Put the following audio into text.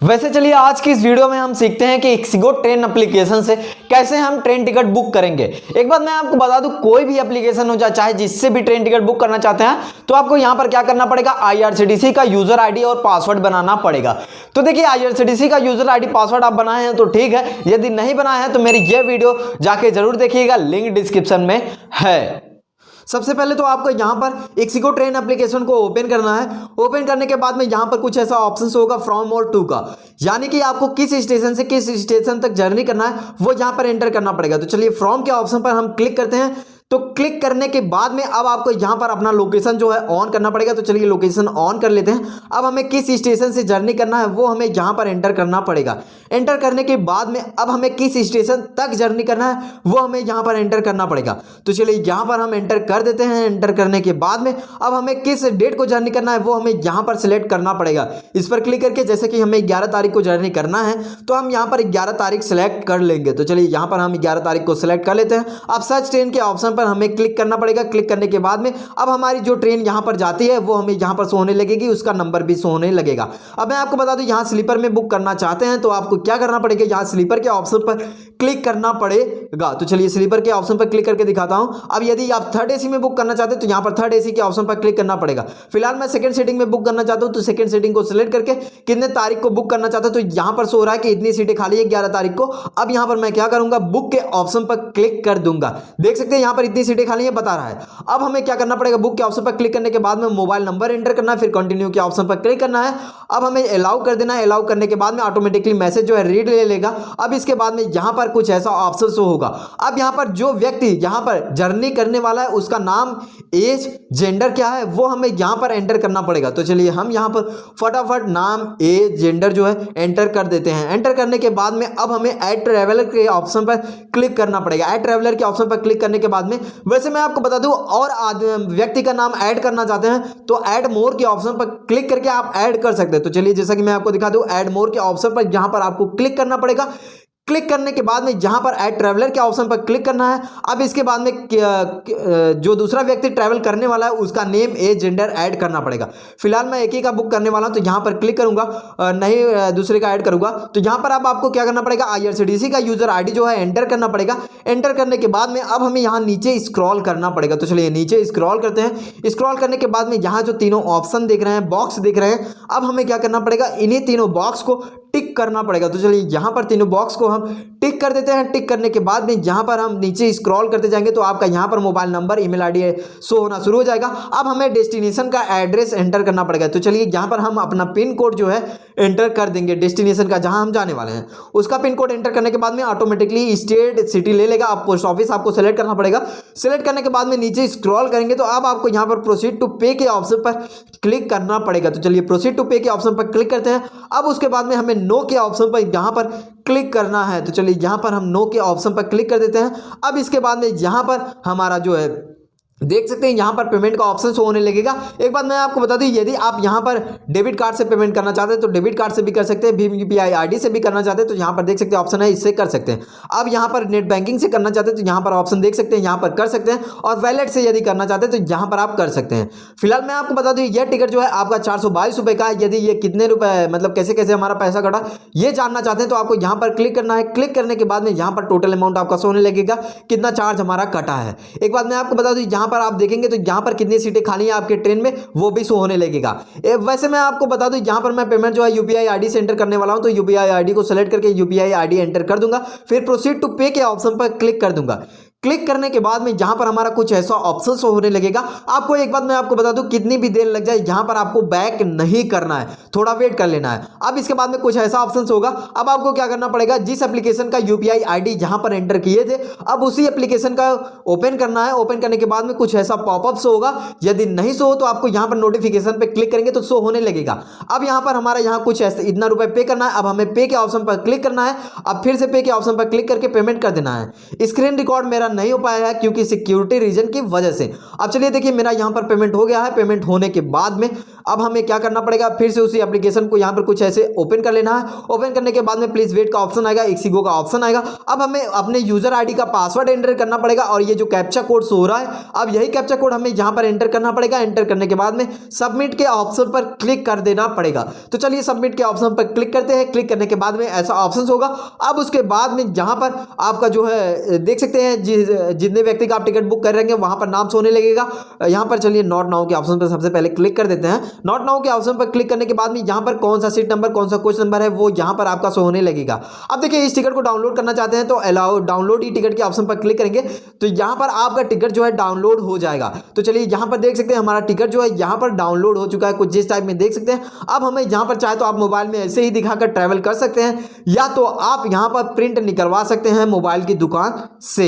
वैसे चलिए आज की इस वीडियो में हम सीखते हैं कि इक्सिगो ट्रेन एप्लीकेशन से कैसे हम ट्रेन टिकट बुक करेंगे। एक बात मैं आपको बता दूं, कोई भी एप्लीकेशन हो चाहे जिससे भी ट्रेन टिकट बुक करना चाहते हैं तो आपको यहां पर क्या करना पड़ेगा, IRCTC का यूजर आईडी और पासवर्ड बनाना पड़ेगा। तो देखिए IRCTC का यूजर आईडी पासवर्ड आप बनाए हैं तो ठीक है, यदि नहीं बनाए हैं तो मेरी यह वीडियो जाके जरूर देखिएगा, लिंक डिस्क्रिप्शन में है। सबसे पहले तो आपको यहां पर इक्सिगो ट्रेन एप्लीकेशन को ओपन करना है। ओपन करने के बाद में यहां पर कुछ ऐसा ऑप्शन होगा फ्रॉम और टू का, यानी कि आपको किस स्टेशन से किस स्टेशन तक जर्नी करना है वो यहां पर एंटर करना पड़ेगा। तो चलिए फ्रॉम के ऑप्शन पर हम क्लिक करते हैं। तो क्लिक करने के बाद में अब आपको यहां पर अपना लोकेशन जो है ऑन करना पड़ेगा। तो चलिए लोकेशन ऑन कर लेते हैं। अब हमें किस स्टेशन से जर्नी करना है वो हमें यहां पर एंटर करना पड़ेगा। एंटर करने के बाद में अब हमें किस स्टेशन तक जर्नी करना है वो हमें यहां पर एंटर करना पड़ेगा। तो चलिए यहां पर हम एंटर कर देते हैं। एंटर करने के बाद में अब हमें किस डेट को जर्नी करना है वो हमें यहां पर सिलेक्ट करना पड़ेगा। इस पर क्लिक करके जैसे कि हमें 11 तारीख को जर्नी करना है तो हम यहां पर 11 तारीख सिलेक्ट कर लेंगे। तो चलिए यहां पर हम 11 तारीख को सिलेक्ट कर लेते हैं। अब सर्च ट्रेन के ऑप्शन पर हमें क्लिक करना पड़ेगा। क्लिक करने के बाद में अब हमारी जो ट्रेन यहां पर जाती है वो हमें यहां पर शो होने लगेगी, उसका नंबर भी शो होने लगेगा। अब मैं आपको बता दूं, यहां स्लीपर में बुक करना चाहते हैं तो आपको क्या करना पड़ेगा, यहां स्लीपर के ऑप्शन पर क्लिक करना पड़ेगा। तो चलिए स्लीपर के ऑप्शन पर क्लिक करके दिखाता हूं। अब यदि आप थर्ड एसी में बुक करना चाहते हैं तो यहां पर थर्ड एसी के ऑप्शन पर क्लिक करना पड़ेगा। फिलहाल मैं सेकंड सीटिंग में बुक करना चाहता हूं तो सेकंड सीटिंग को सिलेक्ट करके कितने तारीख को बुक करना चाहता हूं तो यहां पर शो हो रहा है कि इतनी सीटें खाली है 11 तारीख को। अब यहां पर मैं क्या करूंगा, बुक के ऑप्शन पर क्लिक कर दूंगा। देख सकते हैं यहां पर इतनी सीटें खाली है बता रहा है। अब हमें क्या करना पड़ेगा, बुक के ऑप्शन पर क्लिक करने के बाद में मोबाइल नंबर एंटर करना है, फिर कंटिन्यू के ऑप्शन पर क्लिक करना है। अब हमें अलाउ कर देना है। अलाउ करने के बाद में ऑटोमेटिकली मैसेज जो है रीड ले लेगा। अब इसके बाद में यहां पर कुछ ऐसा ऑप्शन शो होगा। अब यहां पर जो व्यक्ति यहां पर जर्नी करने वाला है उसका नाम, एज, जेंडर क्या है वो हमें यहां पर एंटर करना पड़ेगा। तो चलिए हम यहां पर फटाफट नाम, एज, जेंडर जो है एंटर कर देते हैं। एंटर करने के बाद में अब हमें ऐड ट्रैवलर के ऑप्शन पर क्लिक करना पड़ेगा। ऐड ट्रैवलर के ऑप्शन पर क्लिक करने के बाद में, वैसे मैं आपको बता दूं, और व्यक्ति का नाम ऐड करना चाहते हैं तो ऐड मोर के ऑप्शन पर क्लिक करके आप ऐड कर सकते हैं। तो चलिए जैसा कि मैं आपको दिखा दूं, ऐड मोर के ऑप्शन पर यहां पर आपको क्लिक करना पड़ेगा। क्लिक करने के बाद में यहां पर ऐड ट्रैवलर के ऑप्शन पर क्लिक करना है। अब इसके बाद में जो दूसरा व्यक्ति ट्रैवल करने वाला है उसका नेम, एज, जेंडर ऐड करना पड़ेगा। फिलहाल मैं एक ही का बुक करने वाला हूं तो यहां पर क्लिक करूंगा, नहीं दूसरे का ऐड करूंगा। तो यहां पर अब आपको क्या करना पड़ेगा, IRCTC का यूजर आईडी जो है एंटर करना पड़ेगा। एंटर करने के बाद में अब हमें यहां नीचे स्क्रॉल करना पड़ेगा। तो चलिए नीचे स्क्रॉल करते हैं। स्क्रॉल करने के बाद में यहां जो तीनों ऑप्शन दिख रहे हैं, बॉक्स दिख रहे हैं, अब हमें क्या करना पड़ेगा, इन्हीं तीनों बॉक्स को टिक करना पड़ेगा। तो चलिए यहां पर तीनों बॉक्स को हम टिक कर देते हैं। टिक करने के बाद में यहां पर हम नीचे स्क्रॉल करते जाएंगे तो आपका यहां पर mobile number, email ID show होना शुरू हो जाएगा। अब हमें डेस्टिनेशन का एड्रेस एंटर करना पड़ेगा। तो चलिए यहां पर हम अपना पिन कोड जो है एंटर कर देंगे, डेस्टिनेशन का जहां हम जाने वाले हैं उसका पिन कोड एंटर करने के बाद में ऑटोमेटिकली स्टेट, सिटी ले लेगा। अब पोस्ट ऑफिस आपको सेलेक्ट करना पड़ेगा। सेलेक्ट करने के बाद में नीचे स्क्रॉल करेंगे तो अब आपको यहां पर प्रोसीड टू पे के ऑप्शन पर क्लिक करना पड़ेगा। तो चलिए प्रोसीड टू पे के ऑप्शन पर क्लिक करते हैं। अब उसके बाद में हमें नो के ऑप्शन पर यहां पर क्लिक करना है। तो चलिए यहां पर हम नो के ऑप्शन पर क्लिक कर देते हैं। अब इसके बाद में यहां पर हमारा जो है देख सकते हैं यहां पर पेमेंट का ऑप्शन शो होने लगेगा। एक बात मैं आपको बता दूं, यदि आप यहां पर डेबिट कार्ड से पेमेंट करना चाहते हैं तो डेबिट कार्ड से भी कर सकते हैं, भीम UPI आईडी से भी करना चाहते हैं तो यहां पर देख सकते हैं ऑप्शन है, इससे कर सकते हैं। अब यहां पर नेट बैंकिंग से करना चाहते हैं तो यहां पर ऑप्शन देख सकते हैं, यहां पर कर सकते हैं। और वैलेट से यदि करना चाहते हैं तो यहां पर आप कर सकते हैं। फिलहाल मैं आपको बता दूं, यह टिकट जो है आपका 422 रुपए का है। यदि ये कितने रुपए, मतलब कैसे कैसे हमारा पैसा कटा, ये जानना चाहते हैं तो आपको यहां पर क्लिक करना है। क्लिक करने के बाद में यहां पर टोटल अमाउंट आपका शो होने लगेगा, कितना चार्ज हमारा कटा है। एक बात मैं आपको बता दूं, यहां पर आप देखेंगे तो यहां पर कितनी सीटें खाली हैं आपके ट्रेन में वो भी शो होने लगेगा। वैसे मैं आपको बता दूं, यहां पर मैं पेमेंट जो है UPI आईडी से एंटर करने वाला हूं तो UPI आईडी को सेलेक्ट करके UPI आईडी एंटर कर दूंगा। फिर प्रोसीड टू पे के ऑप्शन पर क्लिक कर दूंगा। क्लिक करने के बाद में यहां पर हमारा कुछ ऐसा ऑप्शन शो होने लगेगा। आपको एक बात मैं आपको बता दूं, कितनी भी देर लग जाए यहां पर आपको बैक नहीं करना है, थोड़ा वेट कर लेना है। अब इसके बाद में कुछ ऐसा ऑप्शन होगा। अब आपको क्या करना पड़ेगा, जिस एप्लीकेशन का UPI आईडी यहां पर एंटर किए थे अब उसी एप्लीकेशन का ओपन करना है। ओपन करने के बाद में कुछ ऐसा पॉपअप शो होगा। यदि नहीं शो हो तो आपको यहां पर नोटिफिकेशन पे क्लिक करेंगे तो शो होने लगेगा। अब यहां पर हमारा यहां कुछ ऐसा इतना रुपए पे करना है। अब हमें पे के ऑप्शन पर क्लिक करना है। अब फिर से पे के ऑप्शन पर क्लिक करके पेमेंट कर देना है। स्क्रीन रिकॉर्ड मेरा नहीं हो पाया है क्योंकि सिक्योरिटी रीजन की वजह से। अब चलिए देखिए मेरा यहां पर पेमेंट हो गया है। पेमेंट होने के बाद में अब हमें क्या करना पड़ेगा, फिर से उसी एप्लीकेशन को यहाँ पर कुछ ऐसे ओपन कर लेना है। ओपन करने के बाद में प्लीज वेट का ऑप्शन आएगा, एक्सिगो का ऑप्शन आएगा। अब हमें अपने यूजर आईडी का पासवर्ड एंटर करना पड़ेगा और ये जो कैप्चा कोड शो हो रहा है, अब यही कैप्चा कोड हमें यहाँ पर एंटर करना पड़ेगा। एंटर करने के बाद में सबमिट के ऑप्शन पर क्लिक कर देना पड़ेगा। तो चलिए सबमिट के ऑप्शन पर क्लिक करते हैं। क्लिक करने के बाद में ऐसा ऑप्शन होगा। अब उसके बाद में जहां पर आपका जो है देख सकते हैं जितने व्यक्ति का आप टिकट बुक कर रहे हैं वहां पर नाम सोने लगेगा। यहां पर चलिए नॉट नाउ के ऑप्शन पर सबसे पहले क्लिक कर देते हैं। नॉट नाउ के ऑप्शन पर क्लिक करने के बाद में यहां पर कौन सा सीट नंबर कौन सा कोच नंबर है वो यहां पर आपका शो होने लगेगा। अब देखिए इस टिकट को डाउनलोड करना चाहते हैं तो अलाउ डाउनलोड ई टिकट के ऑप्शन पर क्लिक करेंगे तो यहां पर आपका टिकट जो है डाउनलोड हो जाएगा। तो चलिए यहां पर देख सकते हैं हमारा टिकट जो है यहां पर डाउनलोड हो चुका है, कुछ जिस टाइप में देख सकते हैं। अब हमें यहां पर चाहे तो आप मोबाइल में ऐसे ही दिखाकर ट्रैवल कर सकते हैं या तो आप यहां पर प्रिंट निकलवा सकते हैं मोबाइल की दुकान से।